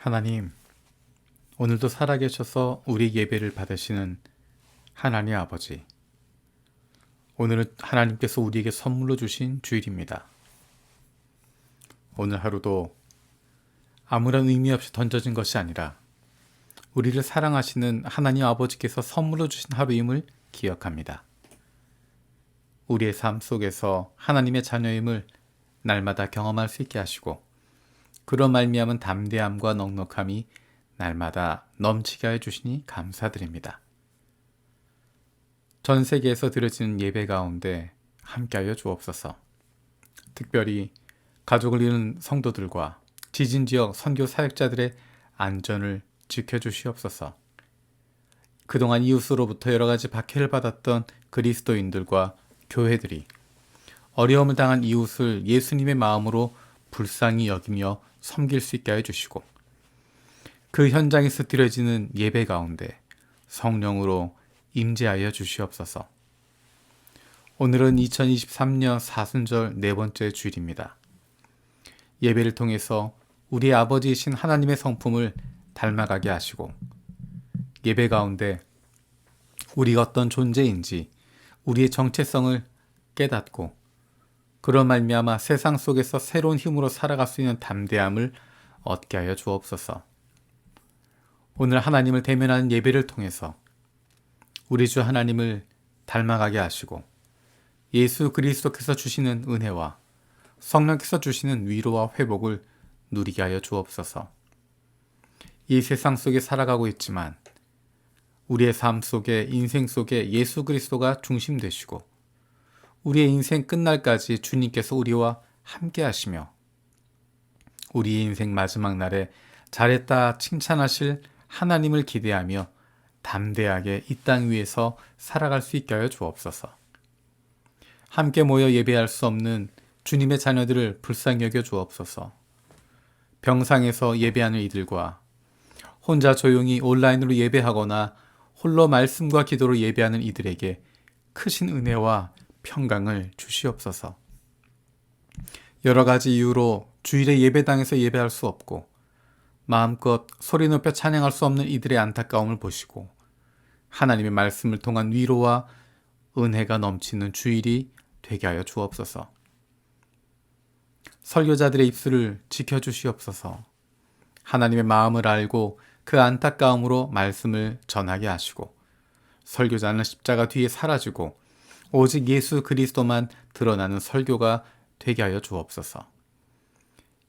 하나님, 오늘도 살아계셔서 우리 예배를 받으시는 하나님 아버지, 오늘은 하나님께서 우리에게 선물로 주신 주일입니다. 오늘 하루도 아무런 의미 없이 던져진 것이 아니라 우리를 사랑하시는 하나님 아버지께서 선물로 주신 하루임을 기억합니다. 우리의 삶 속에서 하나님의 자녀임을 날마다 경험할 수 있게 하시고, 그런 말미암은 담대함과 넉넉함이 날마다 넘치게 해주시니 감사드립니다. 전 세계에서 드려지는 예배 가운데 함께하여 주옵소서. 특별히 가족을 잃은 성도들과 지진 지역 선교 사역자들의 안전을 지켜주시옵소서. 그동안 이웃으로부터 여러 가지 박해를 받았던 그리스도인들과 교회들이 어려움을 당한 이웃을 예수님의 마음으로 불쌍히 여기며 섬길 수 있게 해주시고, 그 현장에서 드려지는 예배 가운데 성령으로 임재하여 주시옵소서. 오늘은 2023년 사순절 네 번째 주일입니다. 예배를 통해서 우리 아버지이신 하나님의 성품을 닮아가게 하시고, 예배 가운데 우리가 어떤 존재인지 우리의 정체성을 깨닫고, 그런 말미암아 세상 속에서 새로운 힘으로 살아갈 수 있는 담대함을 얻게 하여 주옵소서. 오늘 하나님을 대면하는 예배를 통해서 우리 주 하나님을 닮아가게 하시고, 예수 그리스도께서 주시는 은혜와 성령께서 주시는 위로와 회복을 누리게 하여 주옵소서. 이 세상 속에 살아가고 있지만 우리의 삶 속에, 인생 속에 예수 그리스도가 중심 되시고, 우리의 인생 끝날까지 주님께서 우리와 함께 하시며 우리의 인생 마지막 날에 잘했다 칭찬하실 하나님을 기대하며 담대하게 이 땅 위에서 살아갈 수 있게 하여 주옵소서. 함께 모여 예배할 수 없는 주님의 자녀들을 불쌍히 여겨 주옵소서. 병상에서 예배하는 이들과 혼자 조용히 온라인으로 예배하거나 홀로 말씀과 기도로 예배하는 이들에게 크신 은혜와 평강을 주시옵소서. 여러 가지 이유로 주일에 예배당에서 예배할 수 없고 마음껏 소리 높여 찬양할 수 없는 이들의 안타까움을 보시고, 하나님의 말씀을 통한 위로와 은혜가 넘치는 주일이 되게 하여 주옵소서. 설교자들의 입술을 지켜주시옵소서. 하나님의 마음을 알고 그 안타까움으로 말씀을 전하게 하시고, 설교자는 십자가 뒤에 사라지고 오직 예수 그리스도만 드러나는 설교가 되게 하여 주옵소서.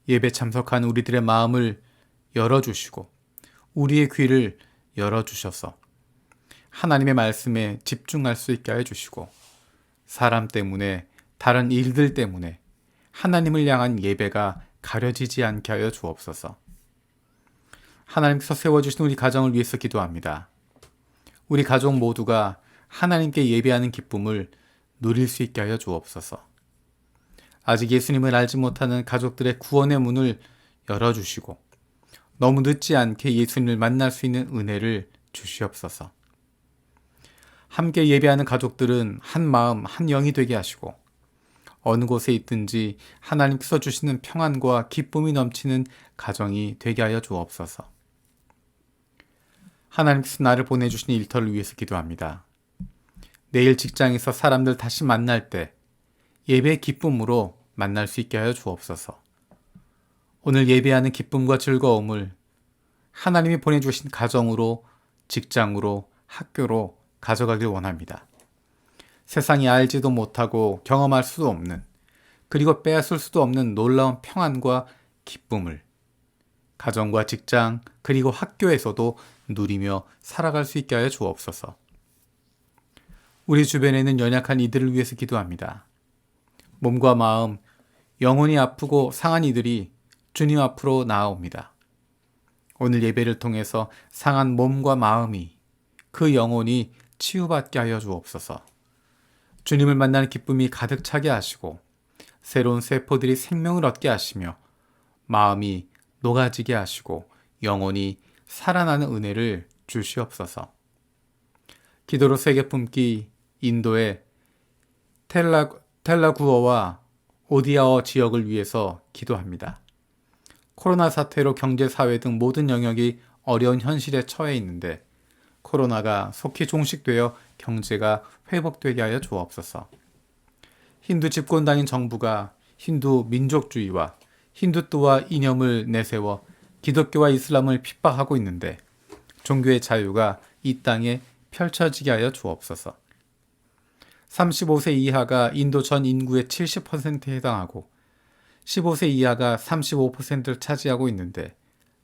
예배 참석한 우리들의 마음을 열어주시고 우리의 귀를 열어주셔서 하나님의 말씀에 집중할 수 있게 해주시고, 사람 때문에, 다른 일들 때문에 하나님을 향한 예배가 가려지지 않게 하여 주옵소서. 하나님께서 세워주신 우리 가정을 위해서 기도합니다. 우리 가족 모두가 하나님께 예배하는 기쁨을 누릴 수 있게 하여 주옵소서. 아직 예수님을 알지 못하는 가족들의 구원의 문을 열어주시고, 너무 늦지 않게 예수님을 만날 수 있는 은혜를 주시옵소서. 함께 예배하는 가족들은 한 마음 한 영이 되게 하시고, 어느 곳에 있든지 하나님께서 주시는 평안과 기쁨이 넘치는 가정이 되게 하여 주옵소서. 하나님께서 나를 보내주신 일터를 위해서 기도합니다. 내일 직장에서 사람들 다시 만날 때 예배의 기쁨으로 만날 수 있게 하여 주옵소서. 오늘 예배하는 기쁨과 즐거움을 하나님이 보내주신 가정으로, 직장으로, 학교로 가져가길 원합니다. 세상이 알지도 못하고 경험할 수도 없는, 그리고 빼앗을 수도 없는 놀라운 평안과 기쁨을 가정과 직장 그리고 학교에서도 누리며 살아갈 수 있게 하여 주옵소서. 우리 주변에 있는 연약한 이들을 위해서 기도합니다. 몸과 마음, 영혼이 아프고 상한 이들이 주님 앞으로 나아옵니다. 오늘 예배를 통해서 상한 몸과 마음이, 그 영혼이 치유받게 하여 주옵소서. 주님을 만나는 기쁨이 가득 차게 하시고, 새로운 세포들이 생명을 얻게 하시며 마음이 녹아지게 하시고 영혼이 살아나는 은혜를 주시옵소서. 기도로 세계 품기 인도의 텔라구어와 오디아어 지역을 위해서 기도합니다. 코로나 사태로 경제, 사회 등 모든 영역이 어려운 현실에 처해 있는데 코로나가 속히 종식되어 경제가 회복되게 하여 주옵소서. 힌두 집권당인 정부가 힌두 민족주의와 힌두교와 이념을 내세워 기독교와 이슬람을 핍박하고 있는데 종교의 자유가 이 땅에 펼쳐지게 하여 주옵소서. 35세 이하가 인도 전 인구의 70%에 해당하고 15세 이하가 35%를 차지하고 있는데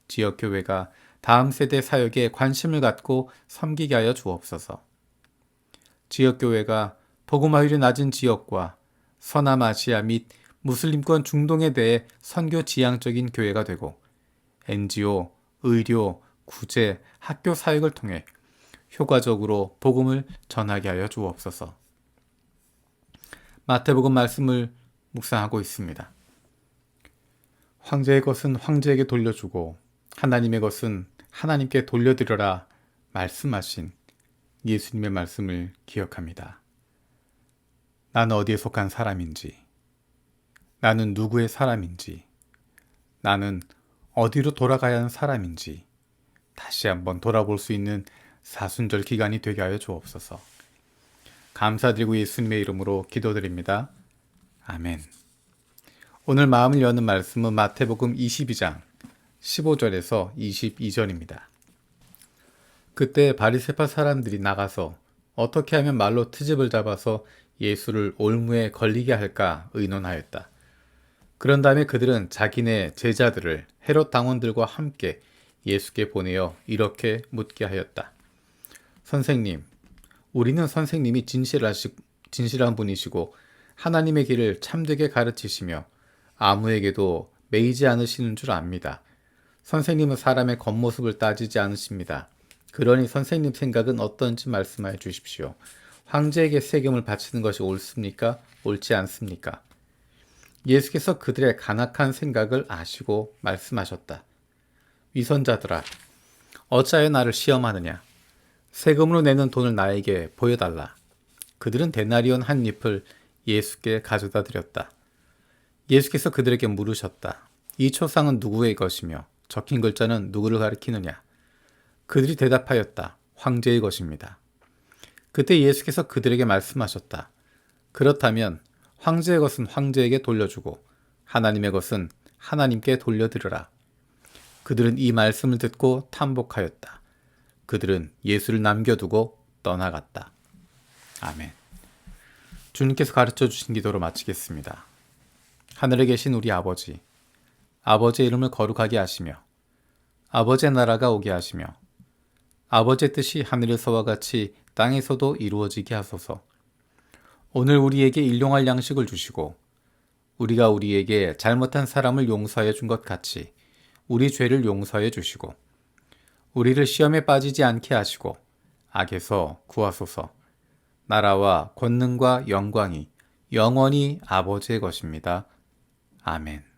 지역교회가 다음 세대 사역에 관심을 갖고 섬기게 하여 주옵소서. 지역교회가 복음화율이 낮은 지역과 서남아시아 및 무슬림권 중동에 대해 선교 지향적인 교회가 되고 NGO, 의료, 구제, 학교 사역을 통해 효과적으로 복음을 전하게 하여 주옵소서. 마태복음 말씀을 묵상하고 있습니다. 황제의 것은 황제에게 돌려주고 하나님의 것은 하나님께 돌려드려라 말씀하신 예수님의 말씀을 기억합니다. 나는 어디에 속한 사람인지, 나는 누구의 사람인지, 나는 어디로 돌아가야 하는 사람인지 다시 한번 돌아볼 수 있는 사순절 기간이 되게 하여 주옵소서. 감사드리고 예수님의 이름으로 기도드립니다. 아멘. 오늘 마음을 여는 말씀은 마태복음 22장 15절에서 22절입니다. 그때 바리새파 사람들이 나가서 어떻게 하면 말로 트집을 잡아서 예수를 올무에 걸리게 할까 의논하였다. 그런 다음에 그들은 자기네 제자들을 헤롯 당원들과 함께 예수께 보내어 이렇게 묻게 하였다. 선생님, 우리는 선생님이 진실한 분이시고 하나님의 길을 참되게 가르치시며 아무에게도 매이지 않으시는 줄 압니다. 선생님은 사람의 겉모습을 따지지 않으십니다. 그러니 선생님 생각은 어떤지 말씀하여 주십시오. 황제에게 세금을 바치는 것이 옳습니까? 옳지 않습니까? 예수께서 그들의 간악한 생각을 아시고 말씀하셨다. 위선자들아, 어찌하여 나를 시험하느냐? 세금으로 내는 돈을 나에게 보여달라. 그들은 데나리온 한 잎을 예수께 가져다 드렸다. 예수께서 그들에게 물으셨다. 이 초상은 누구의 것이며 적힌 글자는 누구를 가리키느냐? 그들이 대답하였다. 황제의 것입니다. 그때 예수께서 그들에게 말씀하셨다. 그렇다면 황제의 것은 황제에게 돌려주고 하나님의 것은 하나님께 돌려드려라. 그들은 이 말씀을 듣고 탐복하였다. 그들은 예수를 남겨두고 떠나갔다. 아멘. 주님께서 가르쳐 주신 기도로 마치겠습니다. 하늘에 계신 우리 아버지, 아버지의 이름을 거룩하게 하시며 아버지의 나라가 오게 하시며 아버지의 뜻이 하늘에서와 같이 땅에서도 이루어지게 하소서. 오늘 우리에게 일용할 양식을 주시고 우리가 우리에게 잘못한 사람을 용서하여 준 것 같이 우리 죄를 용서하여 주시고 우리를 시험에 빠지지 않게 하시고 악에서 구하소서. 나라와 권능과 영광이 영원히 아버지의 것입니다. 아멘.